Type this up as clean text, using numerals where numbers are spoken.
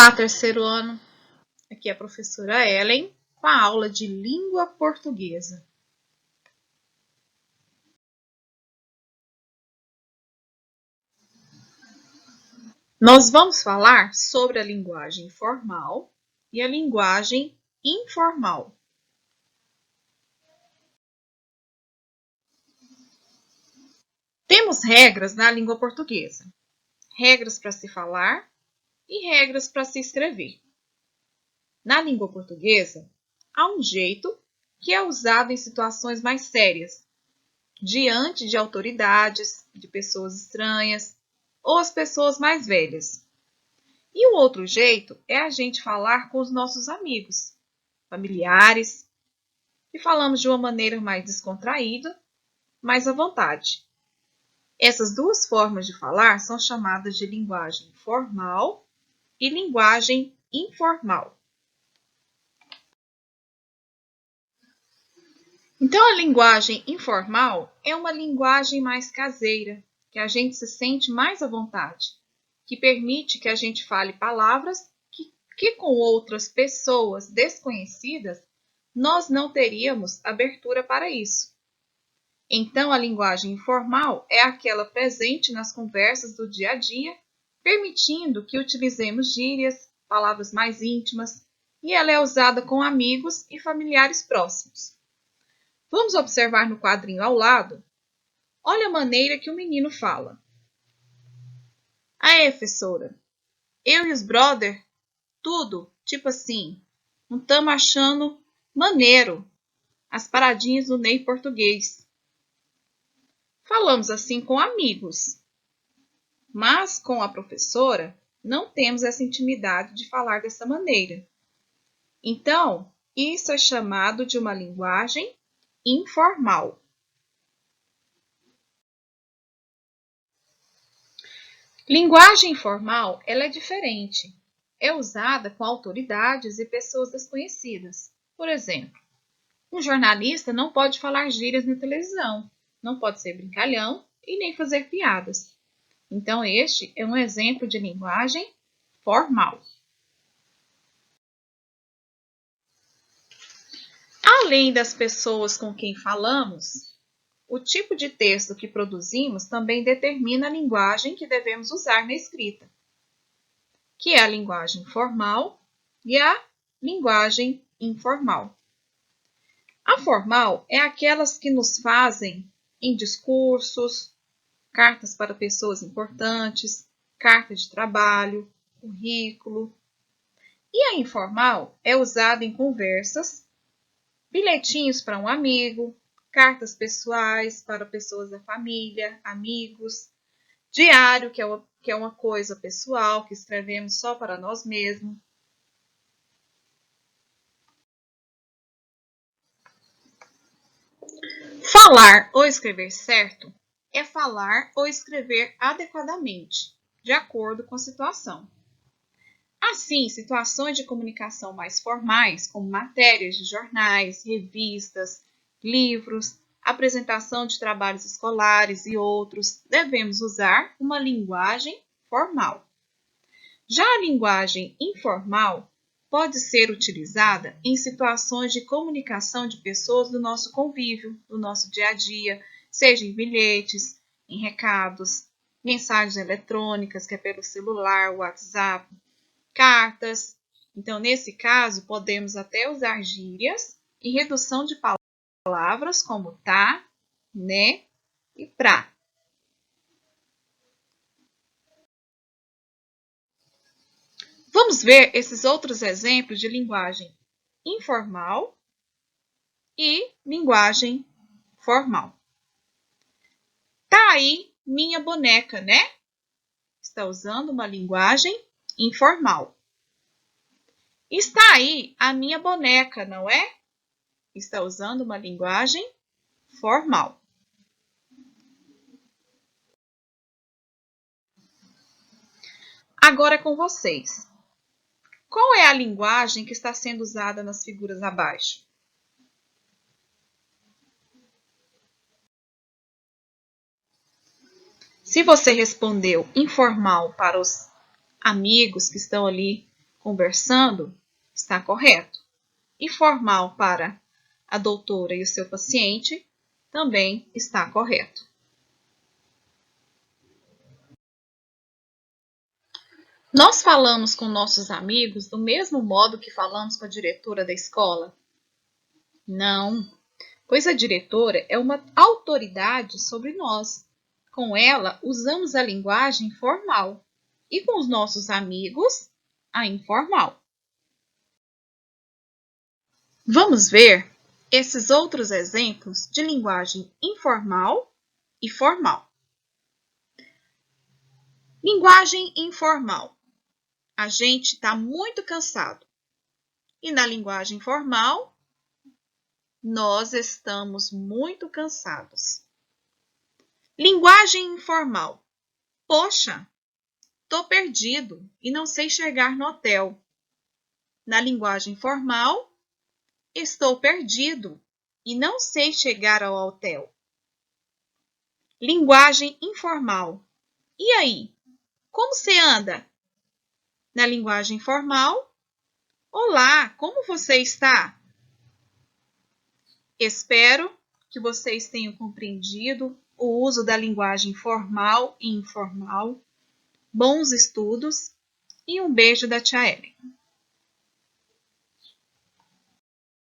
Olá, terceiro ano. Aqui é a professora Ellen com a aula de língua portuguesa. Nós vamos falar sobre a linguagem formal e a linguagem informal. Temos regras na língua portuguesa. Regras para se falar e regras para se escrever. Na língua portuguesa, há um jeito que é usado em situações mais sérias, diante de autoridades, de pessoas estranhas ou as pessoas mais velhas. E o outro jeito é a gente falar com os nossos amigos, familiares, e falamos de uma maneira mais descontraída, mais à vontade. Essas duas formas de falar são chamadas de linguagem formal e linguagem informal. Então, a linguagem informal é uma linguagem mais caseira, que a gente se sente mais à vontade, que permite que a gente fale palavras que com outras pessoas desconhecidas nós não teríamos abertura para isso. Então, a linguagem informal é aquela presente nas conversas do dia a dia, permitindo que utilizemos gírias, palavras mais íntimas, e ela é usada com amigos e familiares próximos. Vamos observar no quadrinho ao lado? Olha a maneira que o menino fala. Aê, professora, eu e os brother, tudo, tipo assim, não estamos achando maneiro as paradinhas do Ney português. Falamos assim com amigos, mas com a professora não temos essa intimidade de falar dessa maneira. Então, isso é chamado de uma linguagem informal. Linguagem informal, ela é diferente. É usada com autoridades e pessoas desconhecidas. Por exemplo, um jornalista não pode falar gírias na televisão, não pode ser brincalhão e nem fazer piadas. Então, este é um exemplo de linguagem formal. Além das pessoas com quem falamos, o tipo de texto que produzimos também determina a linguagem que devemos usar na escrita, que é a linguagem formal e a linguagem informal. A formal é aquelas que nos fazem em discursos, cartas para pessoas importantes, carta de trabalho, currículo. E a informal é usada em conversas, bilhetinhos para um amigo, cartas pessoais para pessoas da família, amigos, diário, que é uma coisa pessoal que escrevemos só para nós mesmos. Falar ou escrever certo é falar ou escrever adequadamente, de acordo com a situação. Assim, situações de comunicação mais formais, como matérias de jornais, revistas, livros, apresentação de trabalhos escolares e outros, devemos usar uma linguagem formal. Já a linguagem informal pode ser utilizada em situações de comunicação de pessoas do nosso convívio, do nosso dia a dia, seja em bilhetes, em recados, mensagens eletrônicas, que é pelo celular, WhatsApp, cartas. Então, nesse caso, podemos até usar gírias e redução de palavras como tá, né e pra. Vamos ver esses outros exemplos de linguagem informal e linguagem formal. Tá aí minha boneca, né? Está usando uma linguagem informal. Está aí a minha boneca, não é? Está usando uma linguagem formal. Agora é com vocês. Qual é a linguagem que está sendo usada nas figuras abaixo? Se você respondeu informal para os amigos que estão ali conversando, está correto. E formal para a doutora e o seu paciente também está correto. Nós falamos com nossos amigos do mesmo modo que falamos com a diretora da escola? Não, pois a diretora é uma autoridade sobre nós. Com ela, usamos a linguagem formal e com os nossos amigos, a informal. Vamos ver esses outros exemplos de linguagem informal e formal. Linguagem informal. A gente está muito cansado. E na linguagem formal, nós estamos muito cansados. Linguagem informal. Poxa, tô perdido e não sei chegar no hotel. Na linguagem formal, estou perdido e não sei chegar ao hotel. Linguagem informal. E aí, como você anda? Na linguagem formal, olá, como você está? Espero que vocês tenham compreendido o uso da linguagem formal e informal. Bons estudos e um beijo da tia Ellen.